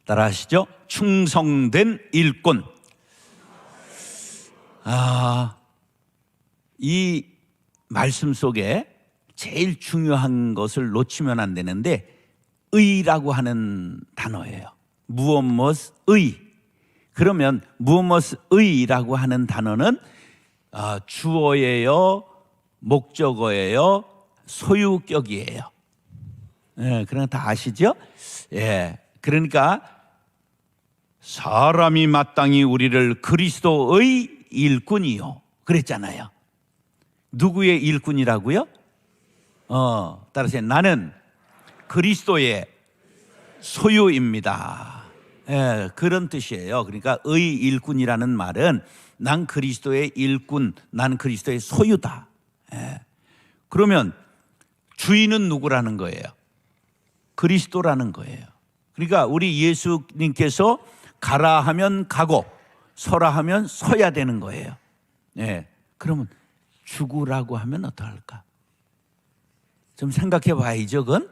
따라하시죠. 충성된 일꾼. 이 말씀 속에 제일 중요한 것을 놓치면 안 되는데 의라고 하는 단어예요. 무엇 의. 그러면 무엇 의라고 하는 단어는 주어예요, 목적어예요, 소유격이에요. 예, 그런 거 다 아시죠? 예, 그러니까 사람이 마땅히 우리를 그리스도의 일꾼이요 그랬잖아요. 누구의 일꾼이라고요? 따라서 나는 그리스도의 소유입니다. 예, 그런 뜻이에요. 그러니까 의 일꾼이라는 말은 난 그리스도의 일꾼, 난 그리스도의 소유다. 예. 그러면 주인은 누구라는 거예요? 그리스도라는 거예요. 그러니까 우리 예수님께서 가라 하면 가고 서라 하면 서야 되는 거예요. 예. 그러면 죽으라고 하면 어떡할까? 좀 생각해 봐야죠, 그건.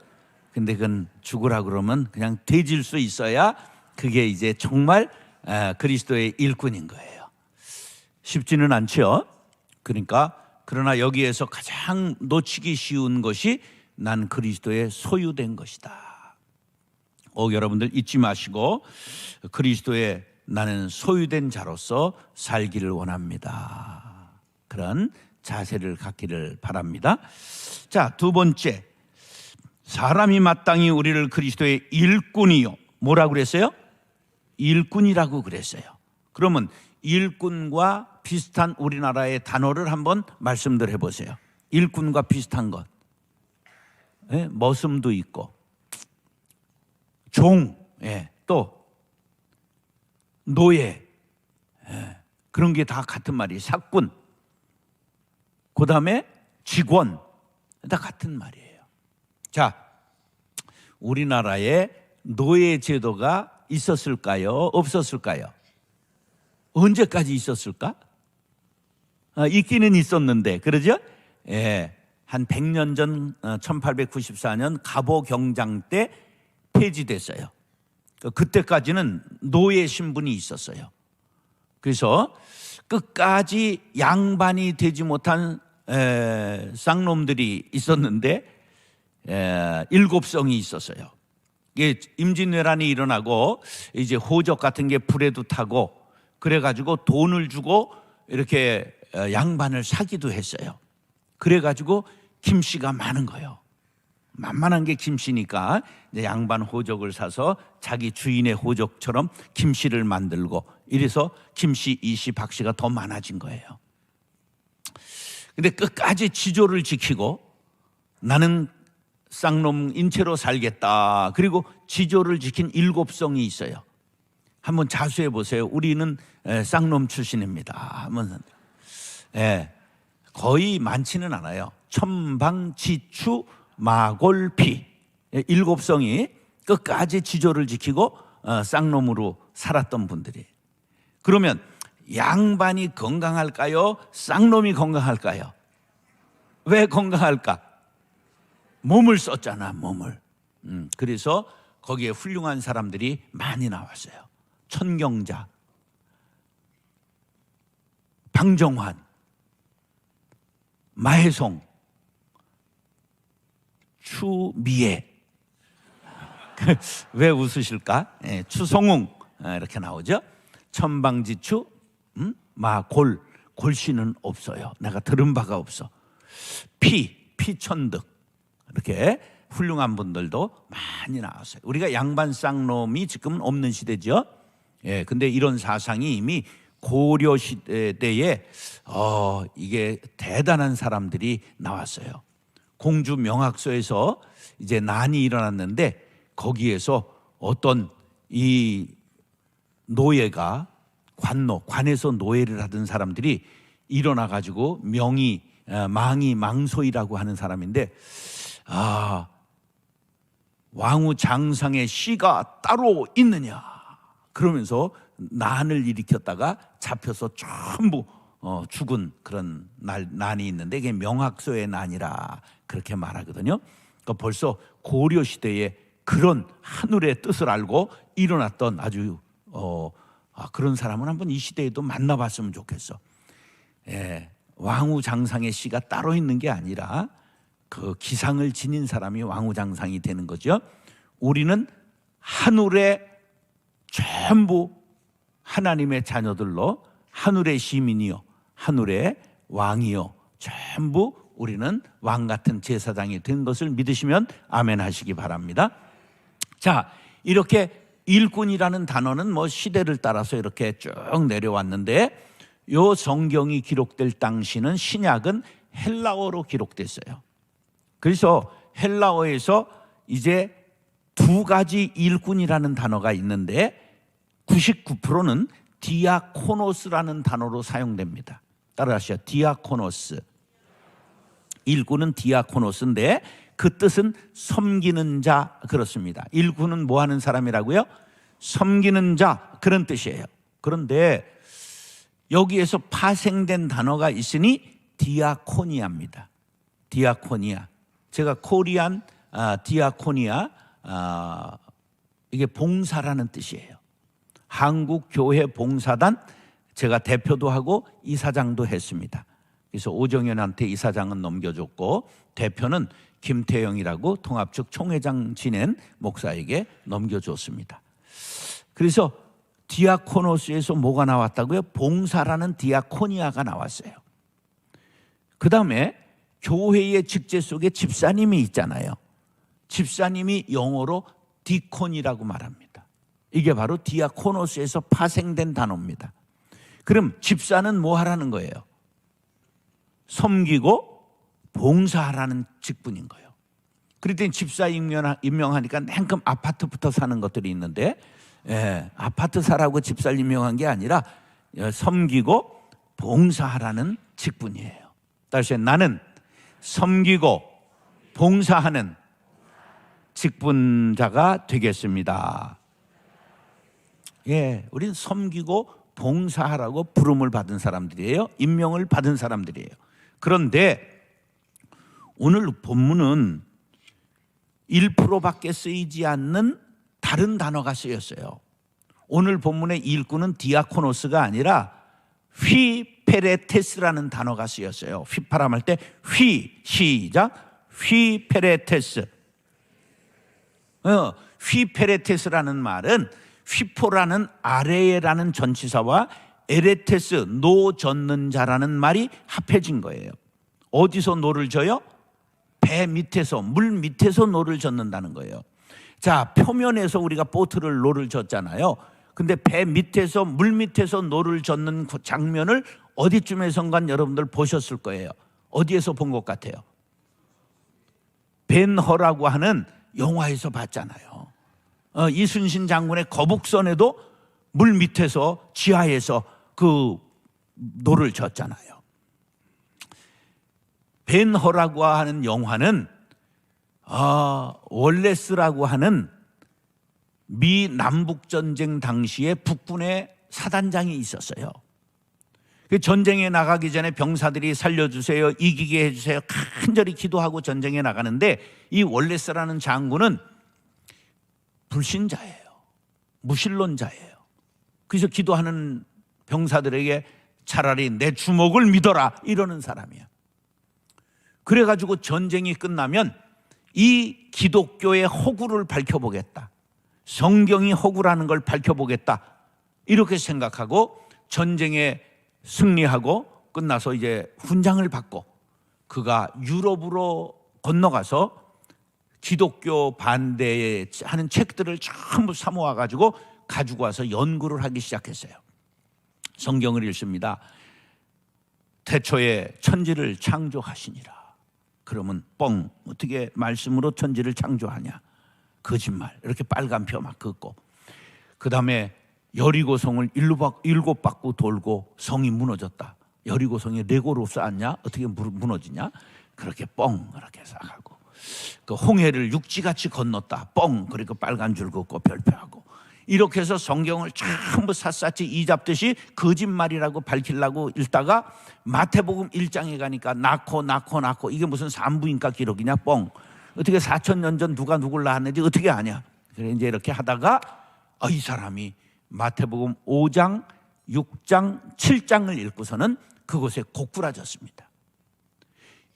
근데 그건 죽으라 그러면 그냥 돼질 수 있어야 그게 이제 정말 그리스도의 일꾼인 거예요. 쉽지는 않죠. 그러니까 그러나 여기에서 가장 놓치기 쉬운 것이 난 그리스도의 소유된 것이다. 여러분들 잊지 마시고 그리스도의 나는 소유된 자로서 살기를 원합니다. 그런 자세를 갖기를 바랍니다. 자, 두 번째, 사람이 마땅히 우리를 그리스도의 일꾼이요. 뭐라고 그랬어요? 일꾼이라고 그랬어요. 그러면 일꾼과 비슷한 우리나라의 단어를 한번 말씀들 해보세요. 일꾼과 비슷한 것. 예? 머슴도 있고 종, 예, 또 노예, 예, 그런 게 다 같은 말이에요. 사꾼, 그 다음에 직원, 다 같은 말이에요. 자, 우리나라에 노예 제도가 있었을까요? 없었을까요? 언제까지 있었을까? 있기는 있었는데, 그러죠? 예, 한 100년 전 1894년 갑오 경장 때 폐지됐어요. 그때까지는 노예 신분이 있었어요. 그래서 끝까지 양반이 되지 못한 쌍놈들이 있었는데 7성이 있었어요. 이게 임진왜란이 일어나고 이제 호적 같은 게 불에도 타고 그래가지고 돈을 주고 이렇게 양반을 사기도 했어요. 그래가지고 김씨가 많은 거예요. 만만한 게 김씨니까 이제 양반 호적을 사서 자기 주인의 호적처럼 김씨를 만들고 이래서 김씨, 이씨, 박씨가 더 많아진 거예요. 근데 끝까지 지조를 지키고 나는 쌍놈 인체로 살겠다. 그리고 지조를 지킨 7성이 있어요. 한번 자수해 보세요. 우리는 쌍놈 출신입니다. 한번 거의 많지는 않아요. 천방지추 마골피 7성이 끝까지 지조를 지키고 쌍놈으로 살았던 분들이. 그러면 양반이 건강할까요? 쌍놈이 건강할까요? 왜 건강할까? 몸을 썼잖아, 몸을. 그래서 거기에 훌륭한 사람들이 많이 나왔어요. 천경자, 방정환, 마해송, 추미애. 왜 웃으실까? 추송웅 이렇게 나오죠. 천방지추, 마골, 골씨는 없어요. 내가 들은 바가 없어. 피천득 이렇게 훌륭한 분들도 많이 나왔어요. 우리가 양반 쌍놈이 지금은 없는 시대죠. 예, 근데 이런 사상이 이미 고려 시대에 이게 대단한 사람들이 나왔어요. 공주 명학서에서 이제 난이 일어났는데 거기에서 어떤 이 노예가 관에서 노예를 하던 사람들이 일어나 가지고 망이 망소이라고 하는 사람인데 왕후 장상의 씨가 따로 있느냐 그러면서 난을 일으켰다가 잡혀서 전부 죽은 그런 난이 있는데 이게 명학서의 난이라 그렇게 말하거든요. 그러니까 벌써 고려 시대에 그런 하늘의 뜻을 알고 일어났던 아주 그런 사람은 한번 이 시대에도 만나봤으면 좋겠어. 왕후장상의 씨가 따로 있는 게 아니라 그 기상을 지닌 사람이 왕후장상이 되는 거죠. 우리는 하늘의 전부 하나님의 자녀들로 하늘의 시민이요 하늘의 왕이요 전부 우리는 왕 같은 제사장이 된 것을 믿으시면 아멘 하시기 바랍니다. 자, 이렇게 일꾼이라는 단어는 뭐 시대를 따라서 이렇게 쭉 내려왔는데 요 성경이 기록될 당시는 신약은 헬라어로 기록됐어요. 그래서 헬라어에서 이제 두 가지 일꾼이라는 단어가 있는데 99%는 디아코노스라는 단어로 사용됩니다. 따라하시죠. 디아코노스. 일꾼은 디아코노스인데 그 뜻은 섬기는 자 그렇습니다. 일꾼은 뭐 하는 사람이라고요? 섬기는 자 그런 뜻이에요. 그런데 여기에서 파생된 단어가 있으니 디아코니아입니다. 디아코니아. 제가 코리안 디아코니아 이게 봉사라는 뜻이에요. 한국 교회 봉사단 제가 대표도 하고 이사장도 했습니다. 그래서 오정현한테 이사장은 넘겨줬고 대표는 김태영이라고 통합측 총회장 지낸 목사에게 넘겨줬습니다. 그래서 디아코노스에서 뭐가 나왔다고요? 봉사라는 디아코니아가 나왔어요. 그 다음에 교회의 직제 속에 집사님이 있잖아요. 집사님이 영어로 디콘이라고 말합니다. 이게 바로 디아코노스에서 파생된 단어입니다. 그럼 집사는 뭐 하라는 거예요? 섬기고 봉사하라는 직분인 거예요. 그랬더니 집사 임명하니까 냉큼 아파트부터 사는 것들이 있는데 아파트 사라고 집사를 임명한 게 아니라 섬기고 봉사하라는 직분이에요. 다시 나는 섬기고 봉사하는 직분자가 되겠습니다. 우리는 섬기고 봉사하라고 부름을 받은 사람들이에요. 임명을 받은 사람들이에요. 그런데 오늘 본문은 1%밖에 쓰이지 않는 다른 단어가 쓰였어요. 오늘 본문의 일꾼은 디아코노스가 아니라 휘페레테스라는 단어가 쓰였어요. 휘파람할 때 시작 휘페레테스. 휘페레테스라는 말은 휘포라는 아래에라는 전치사와 에레테스 노 젓는 자라는 말이 합해진 거예요. 어디서 노를 져요? 배 밑에서 물 밑에서 노를 젓는다는 거예요. 자, 표면에서 우리가 보트를 노를 젓잖아요. 근데 배 밑에서 물 밑에서 노를 젓는 그 장면을 어디쯤에선가 여러분들 보셨을 거예요. 어디에서 본 것 같아요? 벤허라고 하는 영화에서 봤잖아요. 이순신 장군의 거북선에도 물 밑에서 지하에서 그 노를 젓잖아요. 벤허라고 하는 영화는 월레스라고 하는 미 남북전쟁 당시에 북군의 사단장이 있었어요. 그 전쟁에 나가기 전에 병사들이 살려주세요, 이기게 해주세요 간절히 기도하고 전쟁에 나가는데 이 월레스라는 장군은 불신자예요. 무신론자예요. 그래서 기도하는 병사들에게 차라리 내 주먹을 믿어라 이러는 사람이야. 그래가지고 전쟁이 끝나면 이 기독교의 허구를 밝혀보겠다, 성경이 허구라는 걸 밝혀보겠다 이렇게 생각하고 전쟁에 승리하고 끝나서 이제 훈장을 받고 그가 유럽으로 건너가서 기독교 반대에 하는 책들을 전부 사모아가지고 가지고 와서 연구를 하기 시작했어요. 성경을 읽습니다. 태초에 천지를 창조하시니라. 그러면 뻥, 어떻게 말씀으로 천지를 창조하냐? 거짓말. 이렇게 빨간표 막 긋고 그 다음에 여리고성을 7바퀴 돌고 성이 무너졌다. 여리고성이 레고로 쌓았냐? 어떻게 무너지냐? 그렇게 뻥 이렇게 쌓아가고 그 홍해를 육지같이 건넜다. 뻥. 그리고 빨간 줄 긋고 별표하고 이렇게 해서 성경을 전부 샅샅이 이잡듯이 거짓말이라고 밝히려고 읽다가 마태복음 1장에 가니까 낳고 이게 무슨 산부인과 기록이냐? 뻥. 어떻게 4,000년 전 누가 누굴 낳았는지 어떻게 아냐? 그래 이제 이렇게 하다가 이 사람이 마태복음 5장, 6장, 7장을 읽고서는 그곳에 고꾸라졌습니다.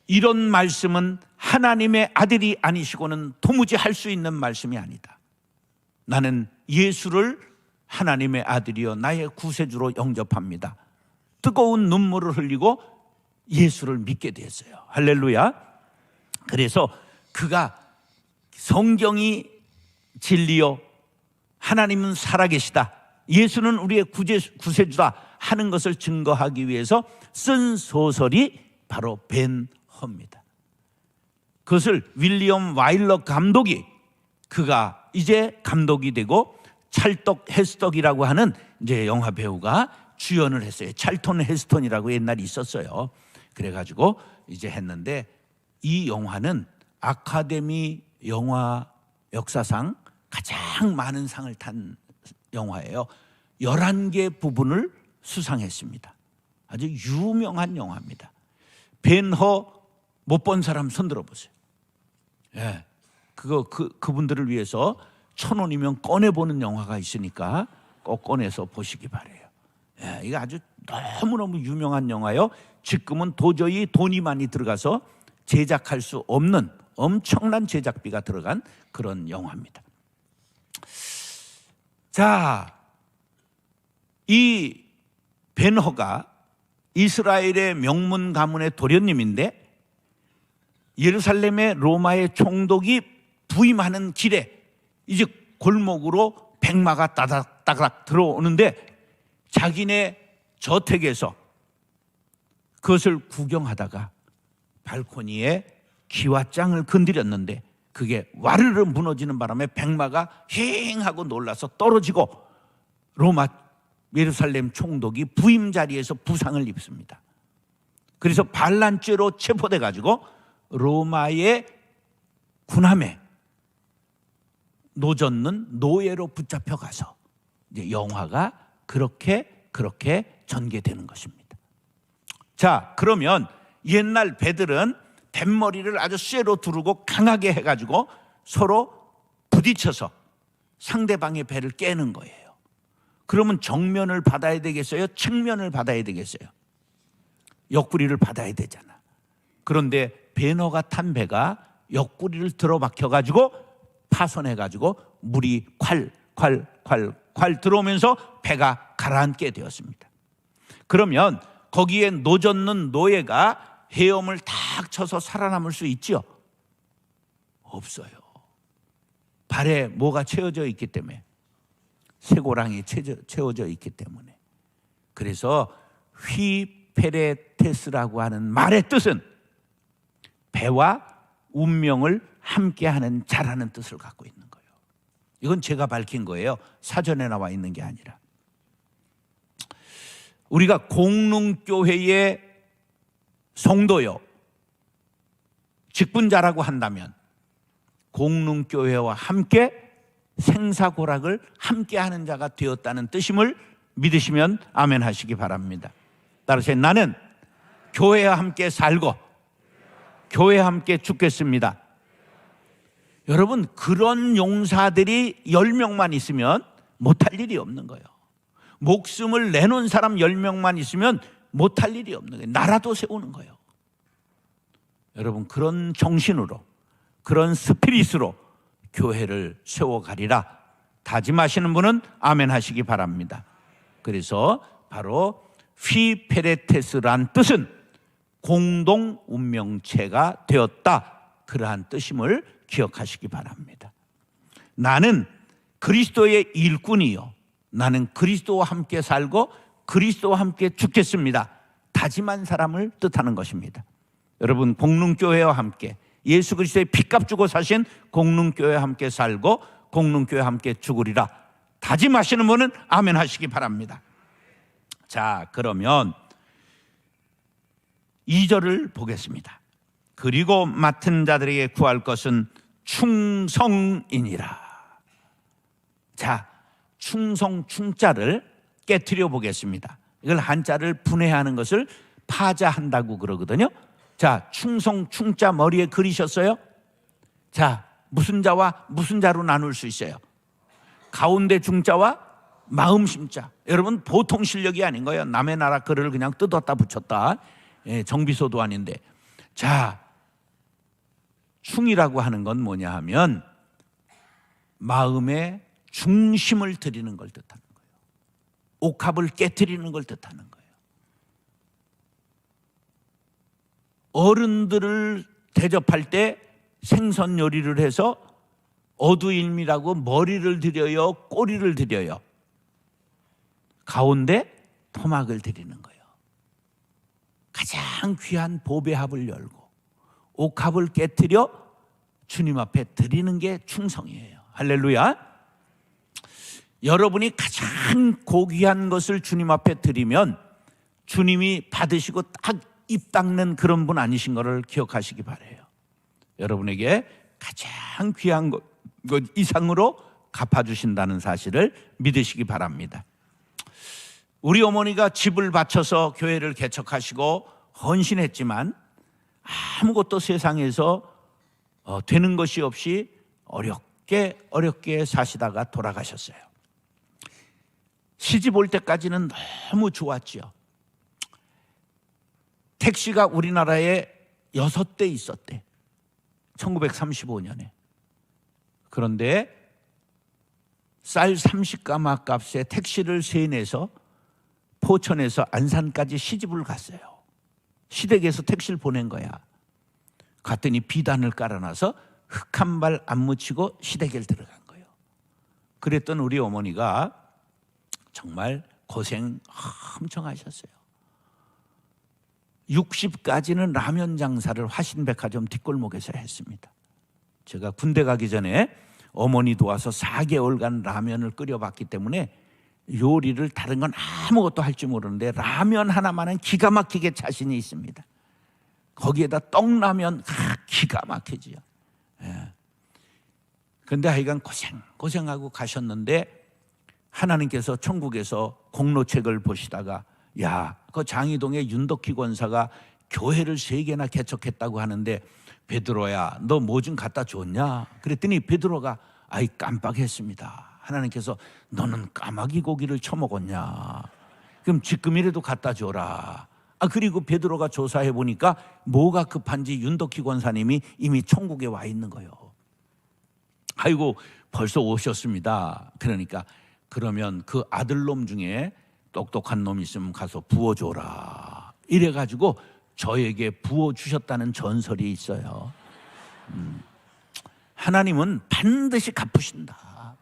이런 말씀은 하나님의 아들이 아니시고는 도무지 할 수 있는 말씀이 아니다. 나는 예수를 하나님의 아들이여 나의 구세주로 영접합니다. 뜨거운 눈물을 흘리고 예수를 믿게 되었어요. 할렐루야. 그래서 그가 성경이 진리요 하나님은 살아계시다, 예수는 우리의 구세주다 하는 것을 증거하기 위해서 쓴 소설이 바로 벤허입니다. 그것을 윌리엄 와일러 감독이, 그가 이제 감독이 되고 찰떡 헤스턴이라고 하는 이제 영화 배우가 주연을 했어요. 찰턴 헤스턴이라고 옛날에 있었어요. 그래가지고 이제 했는데, 이 영화는 아카데미 영화 역사상 가장 많은 상을 탄 영화예요. 11개 부분을 수상했습니다. 아주 유명한 영화입니다. 벤허 못 본 사람 손 들어보세요. 예, 그분들을 위해서 1,000원이면 꺼내보는 영화가 있으니까 꼭 꺼내서 보시기 바래요. 예, 이거 아주 너무너무 유명한 영화요. 지금은 도저히 돈이 많이 들어가서 제작할 수 없는 엄청난 제작비가 들어간 그런 영화입니다. 자, 이 벤허가 이스라엘의 명문 가문의 도련님인데, 예루살렘의 로마의 총독이 부임하는 길에 이제 골목으로 백마가 따닥따닥 들어오는데, 자기네 저택에서 그것을 구경하다가 발코니에 기와장을 건드렸는데 그게 와르르 무너지는 바람에 백마가 휑하고 놀라서 떨어지고 로마 예루살렘 총독이 부임 자리에서 부상을 입습니다. 그래서 반란죄로 체포돼 가지고 로마의 군함에 노젓는 노예로 붙잡혀 가서 이제 영화가 그렇게 전개되는 것입니다. 자, 그러면 옛날 배들은 뱃머리를 아주 쇠로 두르고 강하게 해가지고 서로 부딪혀서 상대방의 배를 깨는 거예요. 그러면 정면을 받아야 되겠어요? 측면을 받아야 되겠어요? 옆구리를 받아야 되잖아. 그런데 벤허가 탄 배가 옆구리를 들어박혀가지고 파손해가지고 물이 콸 들어오면서 배가 가라앉게 되었습니다. 그러면 거기에 노젓는 노예가 헤엄을 탁 쳐서 살아남을 수 있죠? 없어요. 발에 뭐가 채워져 있기 때문에, 쇠고랑이 채워져 있기 때문에. 그래서 휘페레테스라고 하는 말의 뜻은 배와 운명을 함께하는 자라는 뜻을 갖고 있는 거예요. 이건 제가 밝힌 거예요. 사전에 나와 있는 게 아니라. 우리가 공릉교회의 성도요, 직분자라고 한다면 공릉교회와 함께 생사고락을 함께하는 자가 되었다는 뜻임을 믿으시면 아멘 하시기 바랍니다. 따라서 나는 교회와 함께 살고 교회와 함께 죽겠습니다. 여러분, 그런 용사들이 10명만 있으면 못할 일이 없는 거예요. 목숨을 내놓은 사람 10명만 있으면 못할 일이 없는 거예요. 나라도 세우는 거예요. 여러분, 그런 정신으로, 그런 스피릿으로 교회를 세워가리라 다짐하시는 분은 아멘 하시기 바랍니다. 그래서 바로 휘페레테스란 뜻은 공동 운명체가 되었다, 그러한 뜻임을 기억하시기 바랍니다. 나는 그리스도의 일꾼이요, 나는 그리스도와 함께 살고 그리스도와 함께 죽겠습니다, 다짐한 사람을 뜻하는 것입니다. 여러분, 공릉교회와 함께 예수 그리스도의 피값 주고 사신 공릉교회와 함께 살고 공릉교회와 함께 죽으리라 다짐하시는 분은 아멘 하시기 바랍니다. 자, 그러면 2절을 보겠습니다. 그리고 맡은 자들에게 구할 것은 충성이니라. 자, 충성, 충자를 깨트려 보겠습니다. 이걸 한자를 분해하는 것을 파자한다고 그러거든요. 자, 충성, 충자 머리에 그리셨어요? 자, 무슨 자와 무슨 자로 나눌 수 있어요? 가운데 중자와 마음 심자. 여러분 보통 실력이 아닌 거예요. 남의 나라 글을 그냥 뜯었다 붙였다. 정비소도 아닌데. 자, 충이라고 하는 건 뭐냐 하면 마음의 중심을 드리는 걸 뜻하는 거예요. 옥합을 깨트리는 걸 뜻하는 거예요. 어른들을 대접할 때 생선 요리를 해서 어두일미라고 머리를 드려요, 꼬리를 드려요. 가운데 토막을 드리는 거예요. 가장 귀한 보배합을 열고 옥합을 깨트려 주님 앞에 드리는 게 충성이에요. 할렐루야. 여러분이 가장 고귀한 것을 주님 앞에 드리면 주님이 받으시고 딱 입 닦는 그런 분 아니신 것을 기억하시기 바라요. 여러분에게 가장 귀한 것 이상으로 갚아주신다는 사실을 믿으시기 바랍니다. 우리 어머니가 집을 바쳐서 교회를 개척하시고 헌신했지만 아무것도 세상에서 되는 것이 없이 어렵게 사시다가 돌아가셨어요. 시집 올 때까지는 너무 좋았지요. 택시가 우리나라에 6대 있었대. 1935년에. 그런데 쌀 30가마 값에 택시를 세내서 포천에서 안산까지 시집을 갔어요. 시댁에서 택시를 보낸 거야. 갔더니 비단을 깔아놔서 흙 한 발 안 묻히고 시댁에 들어간 거예요. 그랬던 우리 어머니가 정말 고생 엄청 하셨어요. 60까지는 라면 장사를 화신백화점 뒷골목에서 했습니다. 제가 군대 가기 전에 어머니 도와서 4개월간 라면을 끓여봤기 때문에 요리를 다른 건 아무것도 할 줄 모르는데 라면 하나만은 기가 막히게 자신이 있습니다. 거기에다 떡라면 기가 막히지요. 그런데 하여간 고생하고 가셨는데 하나님께서 천국에서 공로책을 보시다가 야, 그 장이동의 윤덕희 권사가 교회를 3개나 개척했다고 하는데 베드로야 너 뭐 좀 갖다 줬냐? 그랬더니 베드로가 아이 깜빡했습니다. 하나님께서 너는 까마귀 고기를 처먹었냐? 그럼 지금이라도 갖다 줘라. 그리고 베드로가 조사해 보니까 뭐가 급한지 윤덕희 권사님이 이미 천국에 와 있는 거예요. 아이고 벌써 오셨습니다. 그러니까 그러면 그 아들놈 중에 똑똑한 놈 있으면 가서 부어줘라. 이래가지고 저에게 부어주셨다는 전설이 있어요. 하나님은 반드시 갚으신다.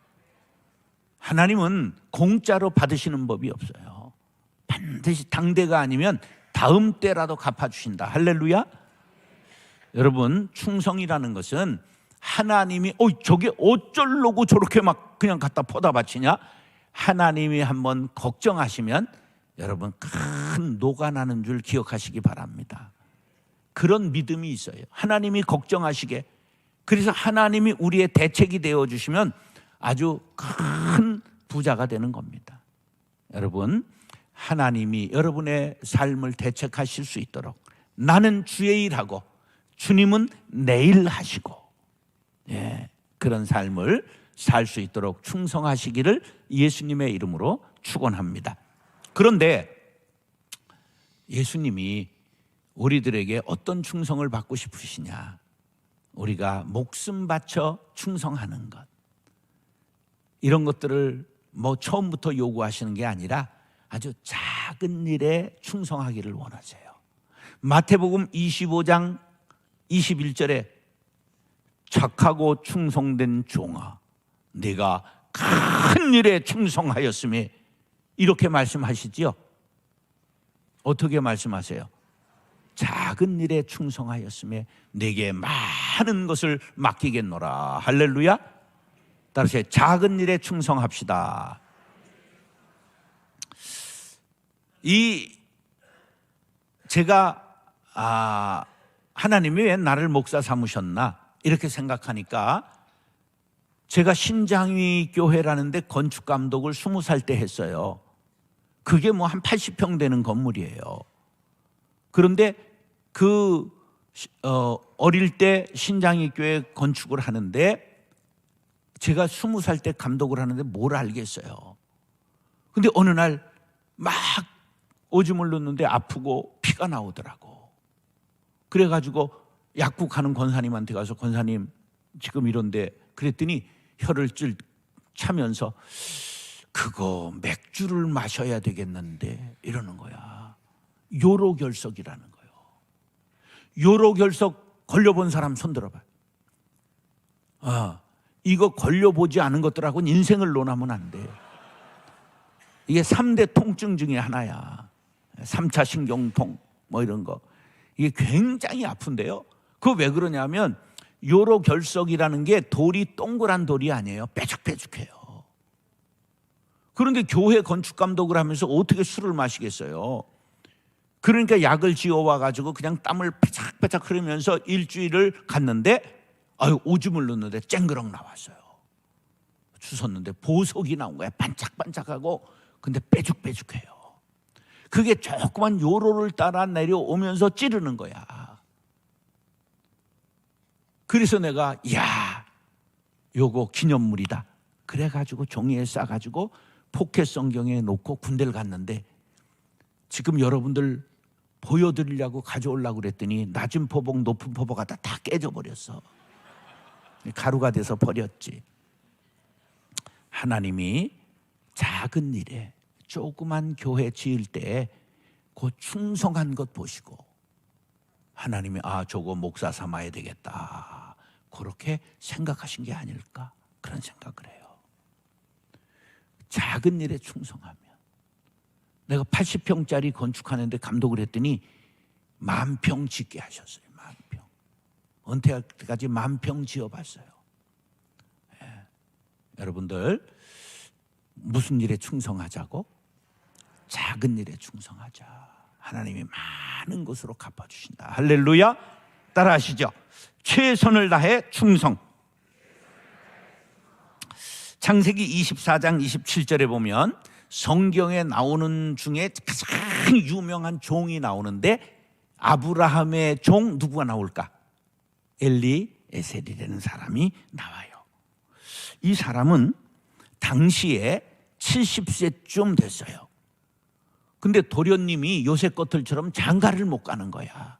하나님은 공짜로 받으시는 법이 없어요. 반드시 당대가 아니면 다음 때라도 갚아주신다. 할렐루야. 여러분 충성이라는 것은 하나님이 저게 어쩌려고 저렇게 막 그냥 갖다 퍼다 바치냐? 하나님이 한번 걱정하시면 여러분 큰 노가 나는 줄 기억하시기 바랍니다. 그런 믿음이 있어요. 하나님이 걱정하시게. 그래서 하나님이 우리의 대책이 되어주시면 아주 큰 부자가 되는 겁니다. 여러분 하나님이 여러분의 삶을 대책하실 수 있도록 나는 주의 일하고 주님은 내 일 하시고 그런 삶을 살 수 있도록 충성하시기를 예수님의 이름으로 축원합니다. 그런데 예수님이 우리들에게 어떤 충성을 받고 싶으시냐? 우리가 목숨 바쳐 충성하는 것, 이런 것들을 처음부터 요구하시는 게 아니라 아주 작은 일에 충성하기를 원하세요. 마태복음 25장 21절에 착하고 충성된 종아 네가 큰 일에 충성하였으며 이렇게 말씀하시지요. 어떻게 말씀하세요? 작은 일에 충성하였으며 내게 많은 것을 맡기겠노라. 할렐루야. 따라서 작은 일에 충성합시다. 제가 하나님이 왜 나를 목사 삼으셨나 이렇게 생각하니까 제가 신장위 교회라는데 건축 감독을 20살 때 했어요. 그게 한 80평 되는 건물이에요. 그런데 그 어릴 때 신장이 교회 건축을 하는데 제가 20살 때 감독을 하는데 뭘 알겠어요. 근데 어느 날 막 오줌을 넣는데 아프고 피가 나오더라고. 그래가지고 약국하는 권사님한테 가서 권사님 지금 이런데 그랬더니 혀를 찔 차면서 그거 맥주를 마셔야 되겠는데 이러는 거야. 요로결석이라는 거예요. 요로결석 걸려본 사람 손 들어봐요. 이거 걸려보지 않은 것들하고는 인생을 논하면 안 돼. 이게 3대 통증 중에 하나야. 3차 신경통 뭐 이런 거. 이게 굉장히 아픈데요. 그거 왜 그러냐면 요로결석이라는 게 돌이 동그란 돌이 아니에요. 뾰족뾰족해요. 그런데 교회 건축감독을 하면서 어떻게 술을 마시겠어요? 그러니까 약을 지어와가지고 그냥 땀을 빼짝빼짝 흐르면서 일주일을 갔는데 오줌을 넣는데 쨍그렁 나왔어요. 주웠는데 보석이 나온 거야. 반짝반짝하고 근데 빼죽빼죽해요. 그게 조그만 요로를 따라 내려오면서 찌르는 거야. 그래서 내가 요거 기념물이다. 그래가지고 종이에 싸가지고 포켓 성경에 놓고 군대를 갔는데 지금 여러분들 보여드리려고 가져오려고 그랬더니 낮은 포복 높은 포복 갖다 다 깨져버렸어. 가루가 돼서 버렸지. 하나님이 작은 일에 조그만 교회 지을 때 그 충성한 것 보시고 하나님이 저거 목사 삼아야 되겠다 그렇게 생각하신 게 아닐까 그런 생각을 해요. 작은 일에 충성하면 내가 80평짜리 건축하는데 감독을 했더니 10,000평 짓게 하셨어요. 10,000평. 은퇴할 때까지 10,000평 지어봤어요. 여러분들 무슨 일에 충성하자고? 작은 일에 충성하자. 하나님이 많은 것으로 갚아주신다. 할렐루야. 따라하시죠. 최선을 다해 충성. 창세기 24장 27절에 보면 성경에 나오는 중에 가장 유명한 종이 나오는데 아브라함의 종 누구가 나올까? 엘리에셀이라는 사람이 나와요. 이 사람은 당시에 70세쯤 됐어요. 근데 도련님이 요새 것들처럼 장가를 못 가는 거야.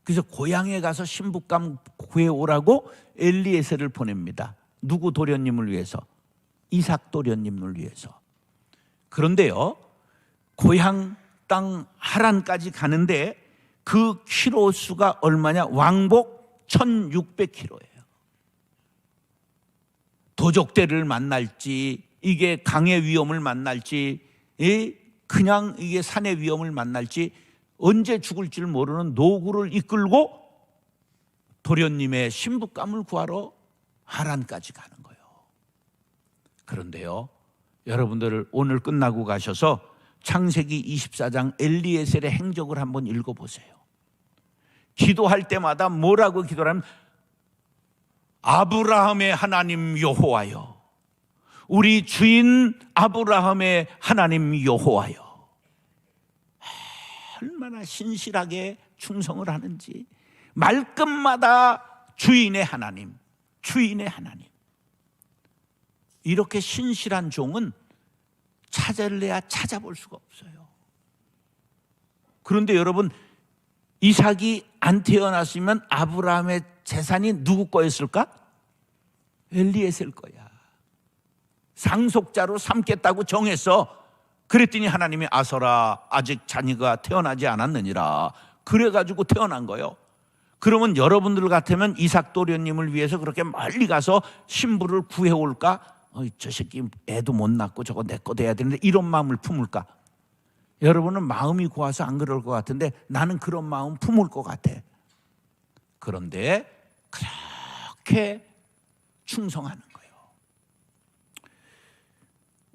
그래서 고향에 가서 신부감 구해오라고 엘리에셀을 보냅니다. 누구 도련님을 위해서? 이삭 도련님을 위해서. 그런데요, 고향 땅 하란까지 가는데 그 키로수가 얼마냐? 왕복 1600km예요. 도적대를 만날지, 이게 강의 위험을 만날지, 그냥 이게 산의 위험을 만날지, 언제 죽을 줄 모르는 노구를 이끌고 도련님의 신부감을 구하러 하란까지 가는 거예요. 그런데요, 여러분들 오늘 끝나고 가셔서 창세기 24장 엘리에셀의 행적을 한번 읽어보세요. 기도할 때마다 뭐라고 기도하면 아브라함의 하나님 여호와여, 우리 주인 아브라함의 하나님 여호와여. 얼마나 신실하게 충성을 하는지. 말끝마다 주인의 하나님, 주인의 하나님. 이렇게 신실한 종은 찾을래야 찾아볼 수가 없어요. 그런데 여러분, 이삭이 안 태어났으면 아브라함의 재산이 누구 거였을까? 엘리에셀 거야. 상속자로 삼겠다고 정했어. 그랬더니 하나님이 아서라, 아직 자녀가 태어나지 않았느니라. 그래가지고 태어난 거예요. 그러면 여러분들 같으면 이삭 도련님을 위해서 그렇게 멀리 가서 신부를 구해올까? 저 새끼 애도 못 낳고 저거 내 거 돼야 되는데 이런 마음을 품을까? 여러분은 마음이 고와서 안 그럴 것 같은데 나는 그런 마음 품을 것 같아. 그런데 그렇게 충성하는 거예요.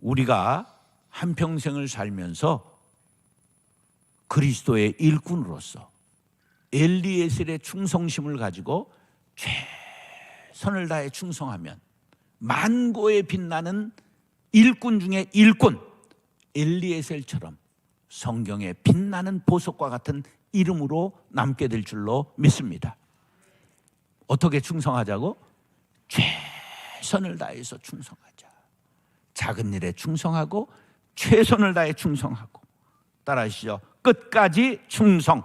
우리가 한평생을 살면서 그리스도의 일꾼으로서 엘리에셀의 충성심을 가지고 최선을 다해 충성하면 만고에 빛나는 일꾼 중에 일꾼, 엘리에셀처럼 성경에 빛나는 보석과 같은 이름으로 남게 될 줄로 믿습니다. 어떻게 충성하자고? 최선을 다해서 충성하자. 작은 일에 충성하고 최선을 다해 충성하고. 따라하시죠. 끝까지 충성.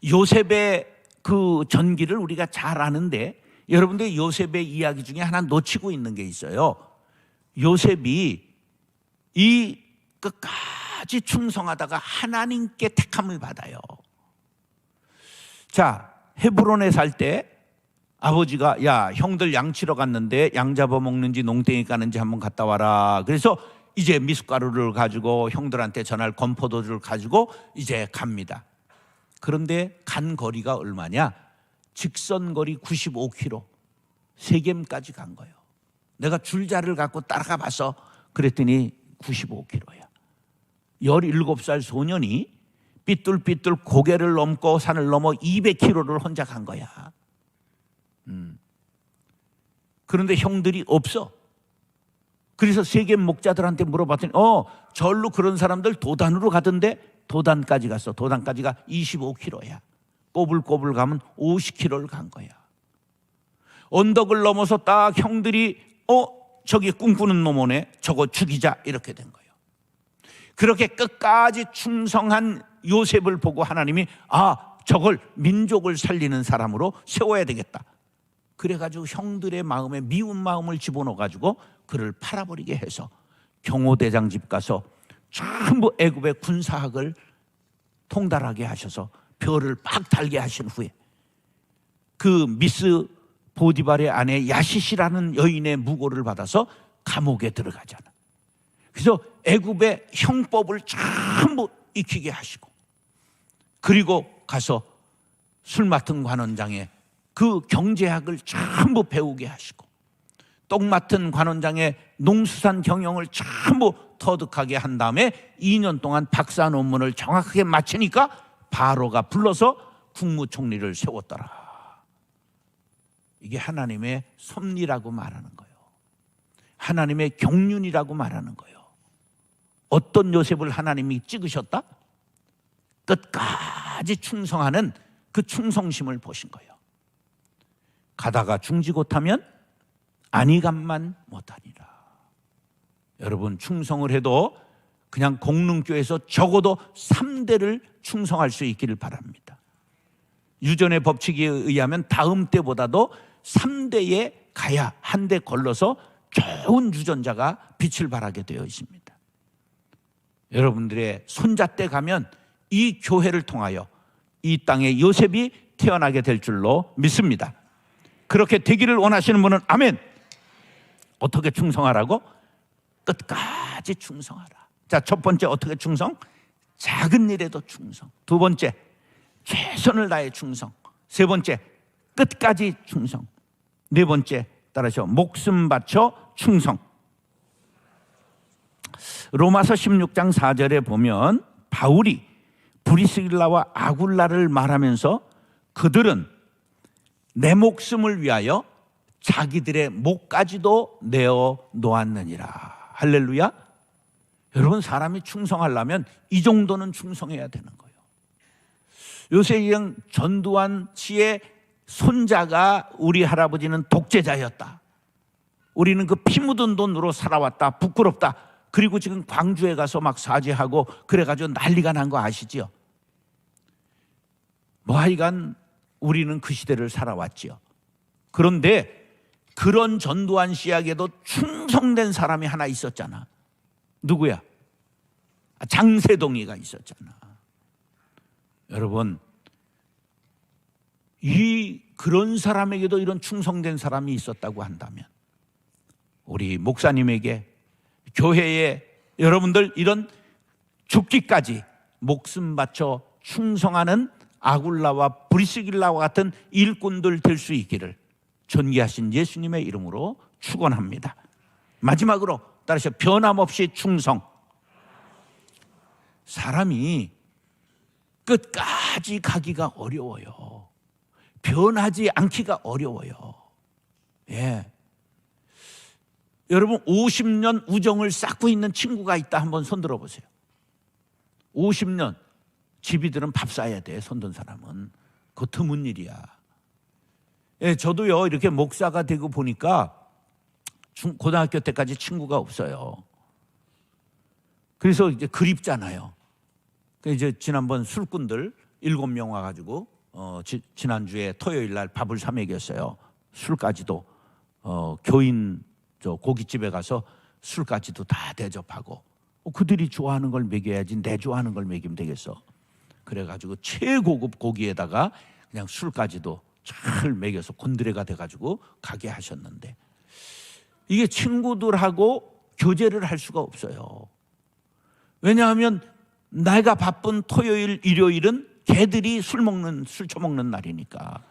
요셉의 그 전기를 우리가 잘 아는데, 여러분들 요셉의 이야기 중에 하나 놓치고 있는 게 있어요. 요셉이 이 끝까지 충성하다가 하나님께 택함을 받아요. 자, 헤브론에 살 때 아버지가 야, 형들 양 치러 갔는데 양 잡아먹는지 농땡이 까는지 한번 갔다 와라. 그래서 이제 미숫가루를 가지고 형들한테 전할 건포도를 가지고 이제 갑니다. 그런데 간 거리가 얼마냐? 직선 거리 95km, 세겜까지 간 거예요. 내가 줄자를 갖고 따라가 봤어. 그랬더니 95km야. 17살 소년이 삐뚤삐뚤 고개를 넘고 산을 넘어 200km를 혼자 간 거야. 그런데 형들이 없어. 그래서 세겜 목자들한테 물어봤더니 절로 그런 사람들 도단으로 가던데, 도단까지 갔어. 도단까지가 25km야. 꼬불꼬불 가면 50km를 간 거야. 언덕을 넘어서 딱 형들이 저기 꿈꾸는 놈 오네, 저거 죽이자, 이렇게 된 거예요. 그렇게 끝까지 충성한 요셉을 보고 하나님이 저걸 민족을 살리는 사람으로 세워야 되겠다. 그래가지고 형들의 마음에 미운 마음을 집어넣어가지고 그를 팔아버리게 해서 경호대장 집 가서 전부 애굽의 군사학을 통달하게 하셔서 별을 팍 달게 하신 후에 그 미스 보디발의 아내 야시시라는 여인의 무고를 받아서 감옥에 들어가잖아. 그래서 애굽의 형법을 전부 익히게 하시고, 그리고 가서 술 맡은 관원장에 그 경제학을 전부 배우게 하시고, 떡 맡은 관원장의 농수산 경영을 전부 터득하게 한 다음에 2년 동안 박사 논문을 정확하게 마치니까 바로가 불러서 국무총리를 세웠더라. 이게 하나님의 섭리라고 말하는 거예요. 하나님의 경륜이라고 말하는 거예요. 어떤 요셉을 하나님이 찍으셨다? 끝까지 충성하는 그 충성심을 보신 거예요. 가다가 중지못하면 안이감만 못하니라. 여러분, 충성을 해도 그냥 공릉교에서 적어도 3대를 충성할 수 있기를 바랍니다. 유전의 법칙에 의하면 다음 때보다도 3대에 가야 한 대 걸러서 좋은 유전자가 빛을 발하게 되어 있습니다. 여러분들의 손자 때 가면 이 교회를 통하여 이 땅에 요셉이 태어나게 될 줄로 믿습니다. 그렇게 되기를 원하시는 분은 아멘. 어떻게 충성하라고? 끝까지 충성하라. 자, 첫 번째 어떻게 충성? 작은 일에도 충성. 두 번째, 최선을 다해 충성. 세 번째, 끝까지 충성. 네 번째, 따라서 목숨 바쳐 충성. 로마서 16장 4절에 보면 바울이 브리스길라와 아굴라를 말하면서 그들은 내 목숨을 위하여 자기들의 목까지도 내어 놓았느니라. 할렐루야. 여러분, 사람이 충성하려면 이 정도는 충성해야 되는 거예요. 요셉 전두환 씨의 손자가 우리 할아버지는 독재자였다. 우리는 그 피 묻은 돈으로 살아왔다. 부끄럽다. 그리고 지금 광주에 가서 막 사죄하고 그래가지고 난리가 난 거 아시죠? 뭐 하여간 우리는 그 시대를 살아왔지요. 그런데 그런 전두환 씨에게도 충성된 사람이 하나 있었잖아. 누구야? 장세동이가 있었잖아. 여러분, 그런 사람에게도 이런 충성된 사람이 있었다고 한다면 우리 목사님에게, 교회에 여러분들 이런 죽기까지 목숨 바쳐 충성하는 아굴라와 브리스길라와 같은 일꾼들 될 수 있기를 존귀하신 예수님의 이름으로 축원합니다. 마지막으로 따라서 변함없이 충성. 사람이 끝까지 가기가 어려워요. 변하지 않기가 어려워요. 예. 여러분, 50년 우정을 쌓고 있는 친구가 있다. 한번 손 들어보세요. 50년 집이들은 밥 사야 돼. 손든 사람은. 그거 드문 일이야. 예, 저도요 이렇게 목사가 되고 보니까 고등학교 때까지 친구가 없어요. 그래서 이제 그립잖아요. 이제 지난번 술꾼들 7명 와가지고 지난주에 토요일 날 밥을 사 먹였어요. 술까지도 교인 저 고깃집에 가서 술까지도 다 대접하고 그들이 좋아하는 걸 먹여야지 내 좋아하는 걸 먹이면 되겠어. 그래가지고 최고급 고기에다가 그냥 술까지도 잘 먹여서 곤드레가 돼가지고 가게 하셨는데 이게 친구들하고 교제를 할 수가 없어요. 왜냐하면 내가 바쁜 토요일, 일요일은 걔들이 술 처먹는 날이니까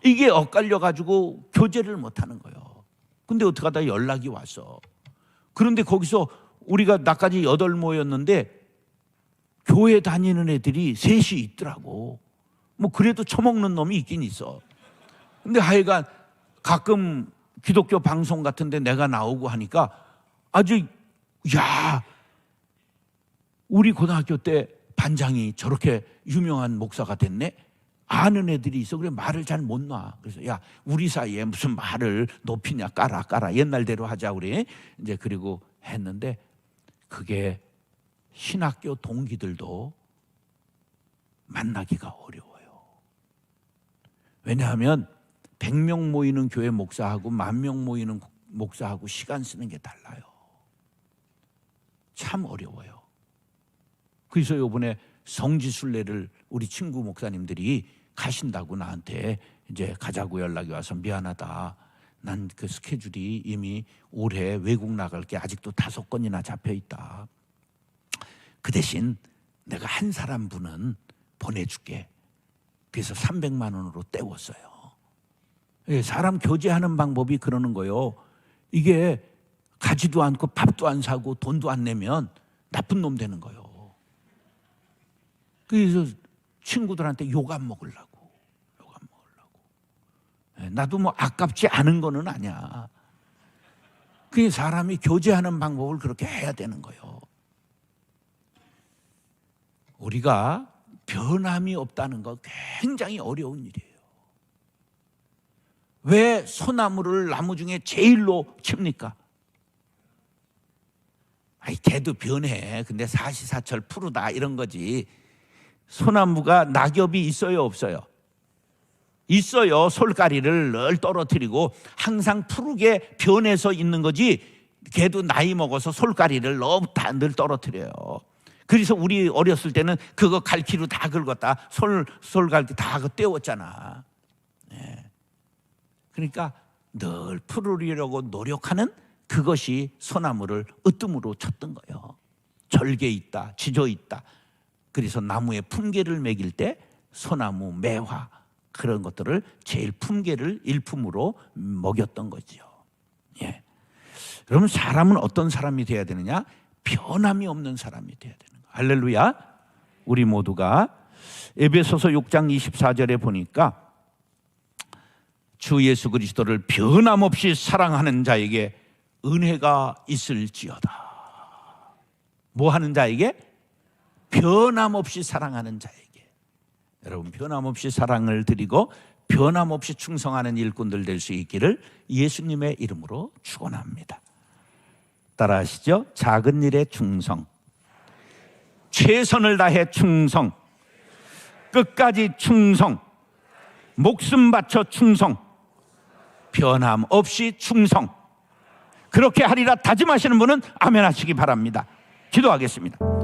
이게 엇갈려가지고 교제를 못하는 거예요. 근데 어떡하다 연락이 왔어. 그런데 거기서 우리가 나까지 8 모였는데 교회 다니는 애들이 셋이 있더라고. 뭐 그래도 처먹는 놈이 있긴 있어. 근데 하여간 가끔 기독교 방송 같은데 내가 나오고 하니까 아주 야 우리 고등학교 때 반장이 저렇게 유명한 목사가 됐네. 아는 애들이 있어. 그래 말을 잘 못 놔. 그래서 야 우리 사이에 무슨 말을 높이냐 깔아 옛날대로 하자 우리 이제 그리고 했는데 그게 신학교 동기들도 만나기가 어려워요. 왜냐하면 100명 모이는 교회 목사하고 10,000명 모이는 목사하고 시간 쓰는 게 달라요. 참 어려워요. 그래서 이번에 성지순례를 우리 친구 목사님들이 가신다고 나한테 이제 가자고 연락이 와서 미안하다. 난 그 스케줄이 이미 올해 외국 나갈 게 아직도 5건이나 잡혀 있다. 그 대신 내가 한 사람분은 보내줄게. 그래서 300만 원으로 때웠어요. 사람 교제하는 방법이 그러는 거예요. 이게 가지도 않고 밥도 안 사고 돈도 안 내면 나쁜 놈 되는 거예요. 그래서 친구들한테 욕 안 먹으려고. 나도 뭐 아깝지 않은 거는 아니야. 그 사람이 교제하는 방법을 그렇게 해야 되는 거예요. 우리가 변함이 없다는 거 굉장히 어려운 일이에요. 왜 소나무를 나무 중에 제일로 칩니까? 아이 걔도 변해. 근데 사시사철 푸르다 이런 거지. 소나무가 낙엽이 있어요 없어요? 있어요. 솔가리를 늘 떨어뜨리고 항상 푸르게 변해서 있는 거지. 걔도 나이 먹어서 솔가리를 너무 다 늘 떨어뜨려요. 그래서 우리 어렸을 때는 그거 갈퀴로 다 긁었다. 솔갈퀴 다 떼웠잖아. 네. 그러니까 늘 푸르려고 노력하는 그것이 소나무를 으뜸으로 쳤던 거예요. 절개 있다, 지져 있다. 그래서 나무에 품계를 매길 때 소나무, 매화 그런 것들을 제일 품계를 일품으로 먹였던 거죠. 예. 그러면 사람은 어떤 사람이 돼야 되느냐? 변함이 없는 사람이 돼야 되는 거예요. 할렐루야. 우리 모두가 에베소서 6장 24절에 보니까 주 예수 그리스도를 변함없이 사랑하는 자에게 은혜가 있을지어다. 뭐 하는 자에게? 변함없이 사랑하는 자에게. 여러분 변함없이 사랑을 드리고 변함없이 충성하는 일꾼들 될 수 있기를 예수님의 이름으로 축원합니다. 따라하시죠. 작은 일에 충성, 최선을 다해 충성, 끝까지 충성, 목숨 바쳐 충성, 변함없이 충성. 그렇게 하리라 다짐하시는 분은 아멘 하시기 바랍니다. 기도하겠습니다.